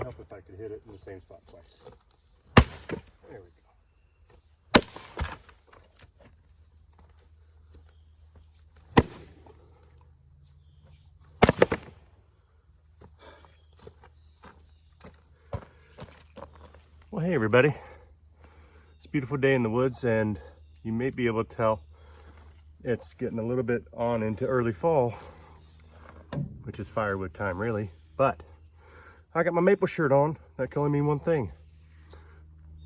help if I could hit it in the same spot twice. There we go. Well, hey everybody. It's a beautiful day in the woods, and you may be able to tell it's getting a little bit on into early fall, which is firewood time really. But I got my maple shirt on. That can only mean one thing.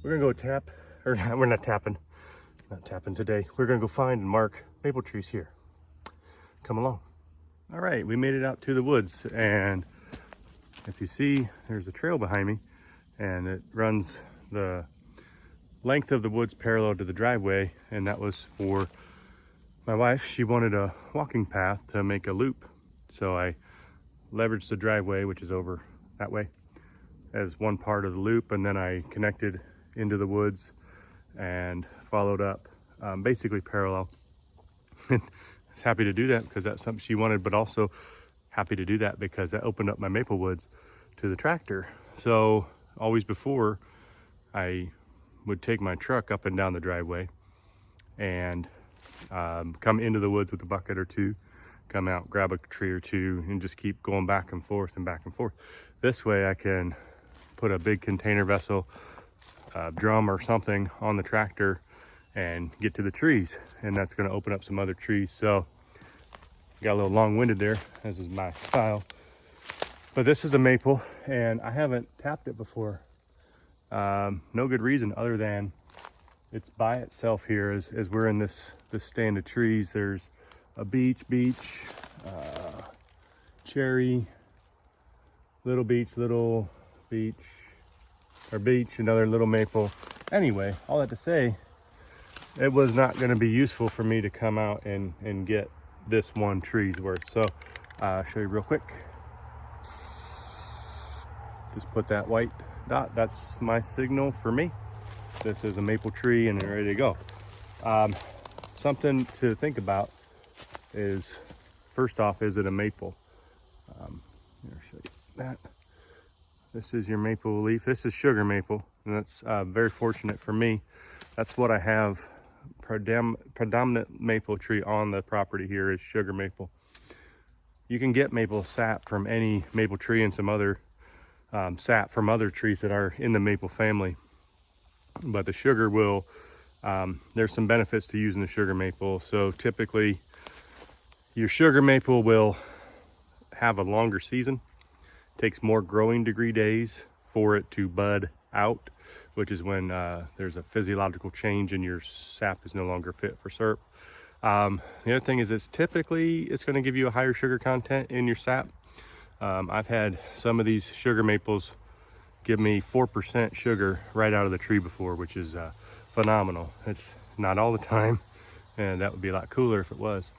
We're gonna go tap, or we're not tapping today. We're gonna go find and mark maple trees here. Come along. All right, we made it out to the woods, and if you see, there's a trail behind me, and it runs the length of the woods parallel to the driveway, and that was for my wife. She wanted a walking path to make a loop, so I leveraged the driveway, which is over that way, as one part of the loop, and then I connected into the woods and followed up, basically parallel. And I was happy to do that because that's something she wanted, but also happy to do that because that opened up my maple woods to the tractor. So always before, I would take my truck up and down the driveway and come into the woods with a bucket or two, come out, grab a tree or two, and just keep going back and forth and back and forth. This way I can put a big container vessel, drum or something on the tractor and get to the trees, and that's going to open up some other trees. So got a little long-winded there, as is my style, but this is a maple, and I haven't tapped it before. No good reason other than it's by itself here. As we're in this stand of trees, there's a beech, cherry, little beech, another little maple. Anyway, all that to say, it was not going to be useful for me to come out and get this one tree's worth. So I'll show you real quick. Just put that white dot, that's my signal for me. This is a maple tree and ready to go. Something to think about is, first off, is it a maple? Here, I'll show you that. This is your maple leaf. This is sugar maple, and that's very fortunate for me. That's what I have. Predominant maple tree on the property here is sugar maple. You can get maple sap from any maple tree and some other sap from other trees that are in the maple family, but the sugar will, there's some benefits to using the sugar maple. So typically your sugar maple will have a longer season, takes more growing degree days for it to bud out, which is when there's a physiological change and your sap is no longer fit for syrup. The other thing is it's going to give you a higher sugar content in your sap. I've had some of these sugar maples give me 4% sugar right out of the tree before, which is phenomenal. It's not all the time, and that would be a lot cooler if it was.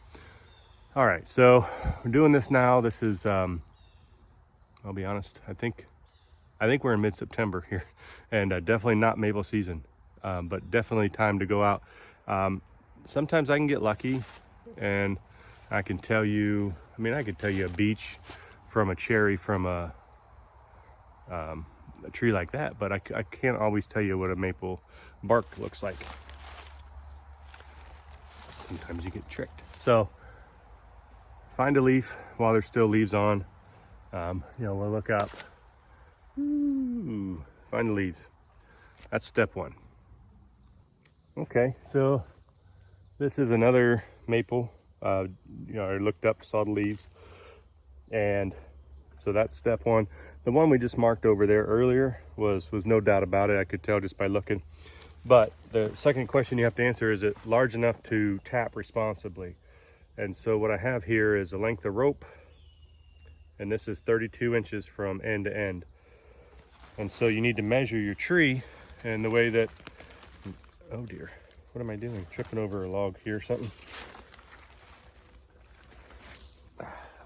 All right, so we're doing this now. This is, I'll be honest, I think we're in mid-September here, and definitely not maple season, but definitely time to go out. Sometimes I can get lucky, and I could tell you a beech from a cherry from a tree like that, but I can't always tell you what a maple bark looks like. Sometimes you get tricked. So find a leaf while there's still leaves on. We'll look up. Ooh, find the leaves. That's step one. Okay, so this is another maple. I looked up, saw the leaves, and so that's step one. The one we just marked over there earlier was no doubt about it. I could tell just by looking. But the second question you have to answer, is it large enough to tap responsibly? And so what I have here is a length of rope, and this is 32 inches from end to end. And so you need to measure your tree, and the way that, oh dear, what am I doing? Tripping over a log here or something?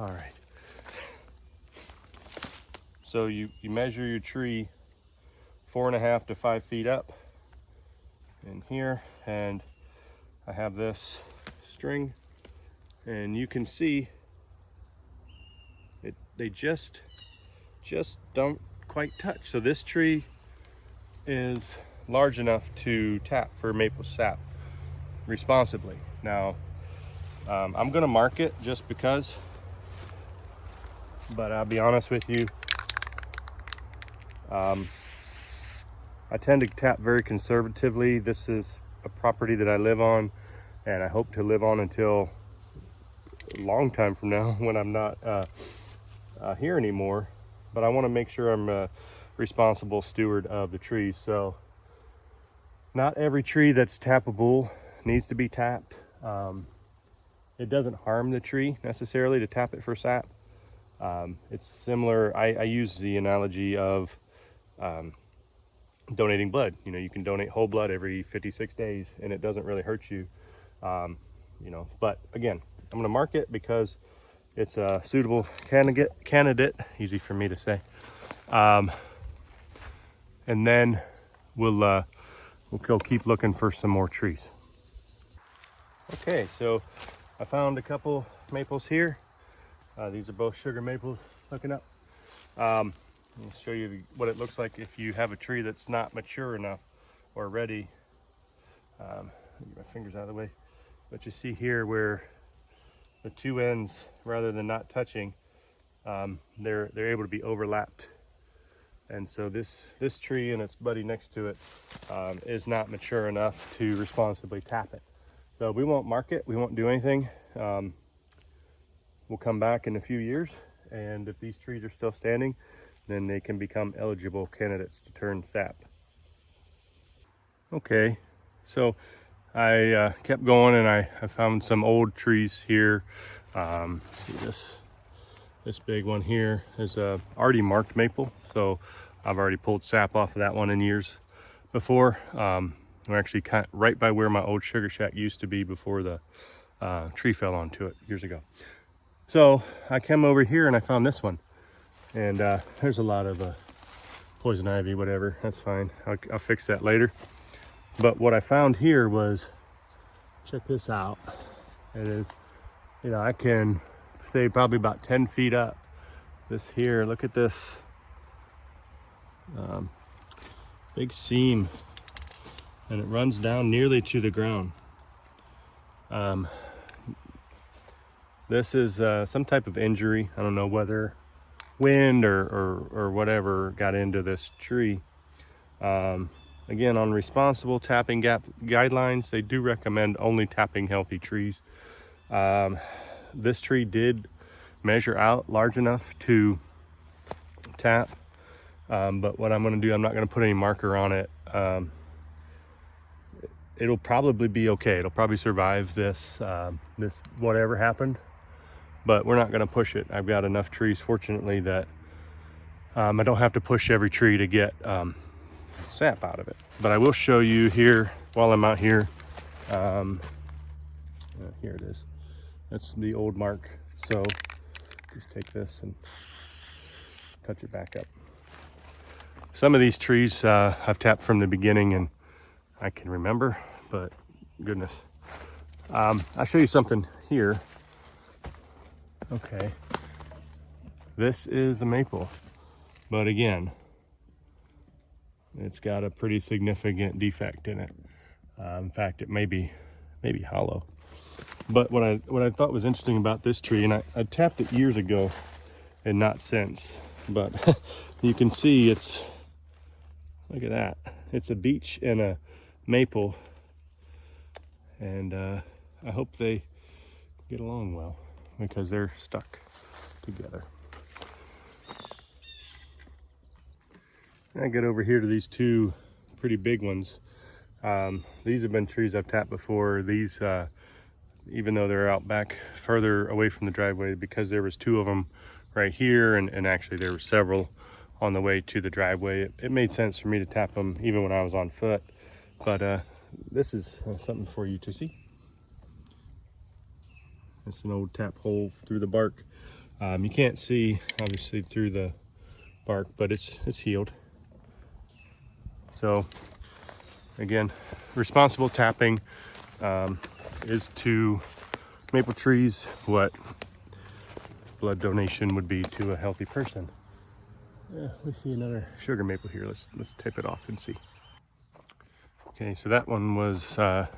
All right. So you measure your tree 4.5 to 5 feet up in here, and I have this string, and you can see it, they just don't quite touch. So this tree is large enough to tap for maple sap responsibly. Now, I'm gonna mark it just because, but I'll be honest with you, I tend to tap very conservatively. This is a property that I live on, and I hope to live on until a long time from now when I'm not here anymore. But I want to make sure I'm a responsible steward of the trees. So not every tree that's tappable needs to be tapped. It doesn't harm the tree necessarily to tap it for sap. It's similar, I use the analogy of donating blood. You know, you can donate whole blood every 56 days and it doesn't really hurt you. You know, but again, I'm gonna mark it because it's a suitable candidate, easy for me to say. And then we'll go keep looking for some more trees. Okay, so I found a couple maples here. These are both sugar maples hooking up. I'll show you what it looks like if you have a tree that's not mature enough or ready. Get my fingers out of the way. But you see here where the two ends, rather than not touching, they're able to be overlapped. And so this tree and its buddy next to it is not mature enough to responsibly tap it. So we won't mark it, we won't do anything. We'll come back in a few years, and if these trees are still standing, then they can become eligible candidates to turn sap. Okay, so I kept going and I found some old trees here. See this big one here is a already marked maple, so I've already pulled sap off of that one in years before. We're actually kind of right by where my old sugar shack used to be before the tree fell onto it years ago. So I came over here and I found this one, and there's a lot of poison ivy, whatever. That's fine. I'll fix that later. But what I found here was, check this out. It is, you know, I can say probably about 10 feet up. This here, look at this big seam, and it runs down nearly to the ground. This is some type of injury. I don't know whether wind or whatever got into this tree. Again, on responsible tapping guidelines, they do recommend only tapping healthy trees. This tree did measure out large enough to tap, but what I'm going to do, I'm not going to put any marker on it. It'll probably be okay. It'll probably survive this whatever happened, but we're not going to push it. I've got enough trees, fortunately, that I don't have to push every tree to get sap out of it. But I will show you here while I'm out here. Here it is. That's the old mark. So just take this and touch it back up. Some of these trees I've tapped from the beginning and I can remember, but goodness. I'll show you something here. Okay. This is a maple, but again, it's got a pretty significant defect in it. In fact, it may be hollow. But what I thought was interesting about this tree, and I tapped it years ago and not since, but you can see it's, look at that. It's a beech and a maple, and I hope they get along well because they're stuck together. I get over here to these two pretty big ones. These have been trees I've tapped before. These, even though they're out back further away from the driveway, because there was two of them right here, and actually there were several on the way to the driveway, it made sense for me to tap them even when I was on foot. But this is something for you to see. It's an old tap hole through the bark. You can't see obviously through the bark, but it's healed. So again, responsible tapping is to maple trees what blood donation would be to a healthy person. We see another sugar maple here. Let's tip it off and see. Okay, so that one was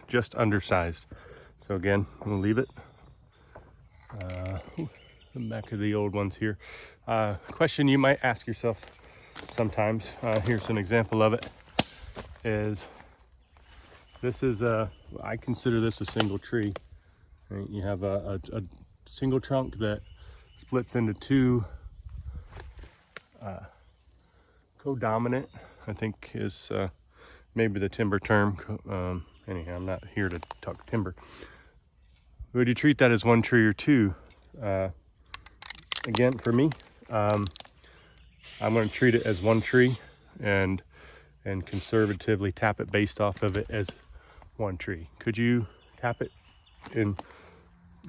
just undersized. So again, we'll leave it. Back to the old ones here. Question you might ask yourself sometimes. Here's an example of it. This is I consider this a single tree. Right? You have a single trunk that splits into two codominant, I think is maybe the timber term. Anyhow, I'm not here to talk timber. Would you treat that as one tree or two? Again, for me, I'm going to treat it as one tree and conservatively tap it based off of it as one tree. Could you tap it and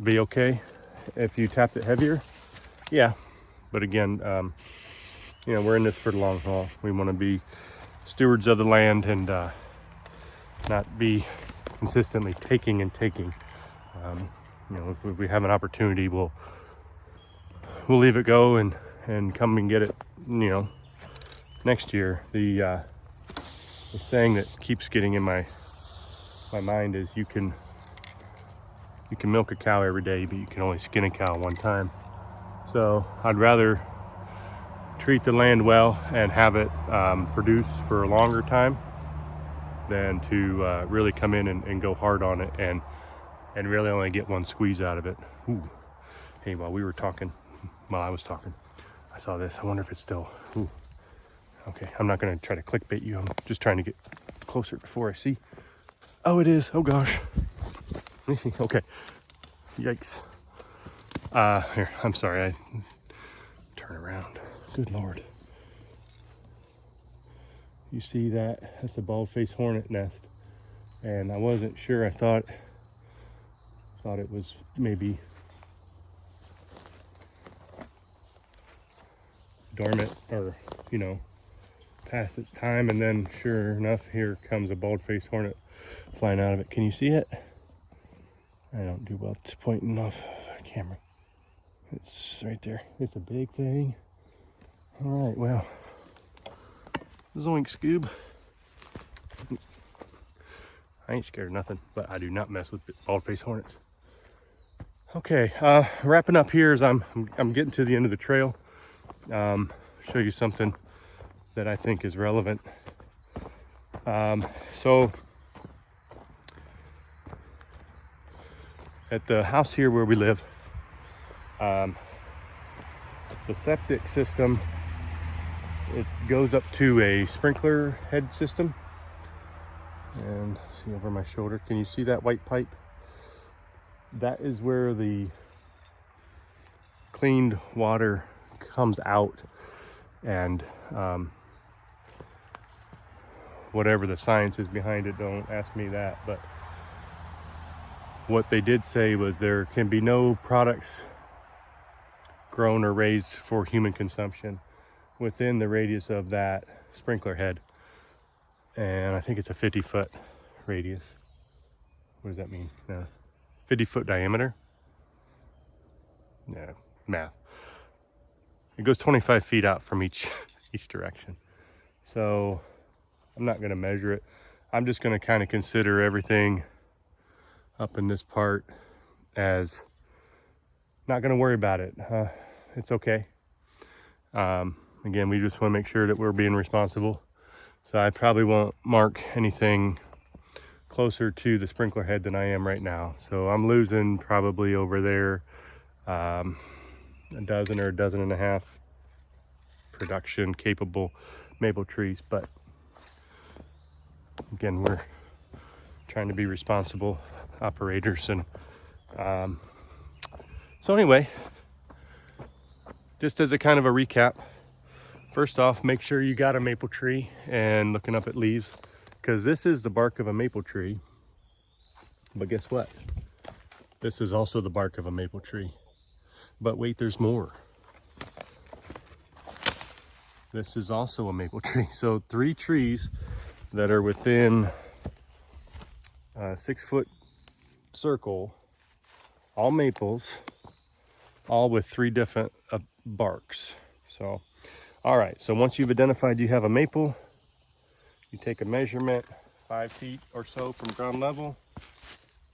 be okay if you tapped it heavier? Yeah, but again, you know, we're in this for the long haul. We want to be stewards of the land and not be consistently taking and taking. You know, if we have an opportunity, we'll leave it go and come and get it, you know, next year. The saying that keeps getting in my mind is you can milk a cow every day, but you can only skin a cow one time. So I'd rather treat the land well and have it produce for a longer time than to really come in and go hard on it and really only get one squeeze out of it. Ooh. Hey, while I was talking, I saw this. I wonder if it's still. Ooh. Okay, I'm not going to try to clickbait you. I'm just trying to get closer before I see. Oh, it is. Oh, gosh. Okay. Yikes. Here, I'm sorry. I turn around. Good Lord. You see that? That's a bald-faced hornet nest. And I wasn't sure. I thought it was maybe dormant or, you know, past its time, and then sure enough, here comes a bald-faced hornet flying out of it. Can you see it? I don't do well pointing off camera. It's right there. It's a big thing. All right, well, zoink, Scoob. I ain't scared of nothing, but I do not mess with bald-faced hornets. Okay, wrapping up here as I'm getting to the end of the trail. Show you something that I think is relevant. So at the house here where we live, the septic system, it goes up to a sprinkler head system. And see over my shoulder, can you see that white pipe? That is where the cleaned water comes out, and whatever the science is behind it, don't ask me that, but what they did say was there can be no products grown or raised for human consumption within the radius of that sprinkler head. And I think it's a 50-foot radius. What does that mean? 50-foot diameter? Yeah, math. It goes 25 feet out from each direction. So I'm not going to measure it. I'm just going to kind of consider everything up in this part as not going to worry about it. It's okay. Again, we just want to make sure that we're being responsible. So I probably won't mark anything closer to the sprinkler head than I am right now. So I'm losing probably over there a dozen or a dozen and a half production capable maple trees. But again, we're trying to be responsible operators. And so anyway, just as a kind of a recap, first off, make sure you got a maple tree and looking up at leaves, because this is the bark of a maple tree. But guess what? This is also the bark of a maple tree. But wait, there's more. This is also a maple tree. So 3 trees that are within a 6-foot circle, all maples, all with 3 different barks. So All right, so once you've identified you have a maple, you take a measurement 5 feet or so from ground level.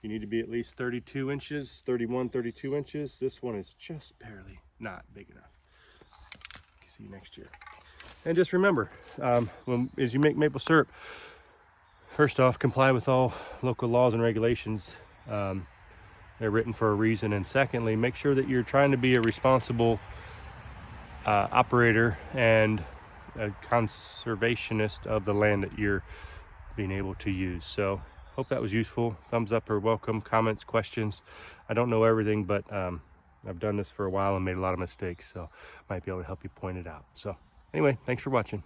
You need to be at least 32 inches, 31, 32 inches. This one is just barely not big enough. See you next year. And just remember, as you make maple syrup, first off, comply with all local laws and regulations. They're written for a reason. And secondly, make sure that you're trying to be a responsible operator and a conservationist of the land that you're being able to use. So hope that was useful. Thumbs up are welcome, comments, questions. I don't know everything, but I've done this for a while and made a lot of mistakes, so might be able to help you point it out. So anyway, thanks for watching.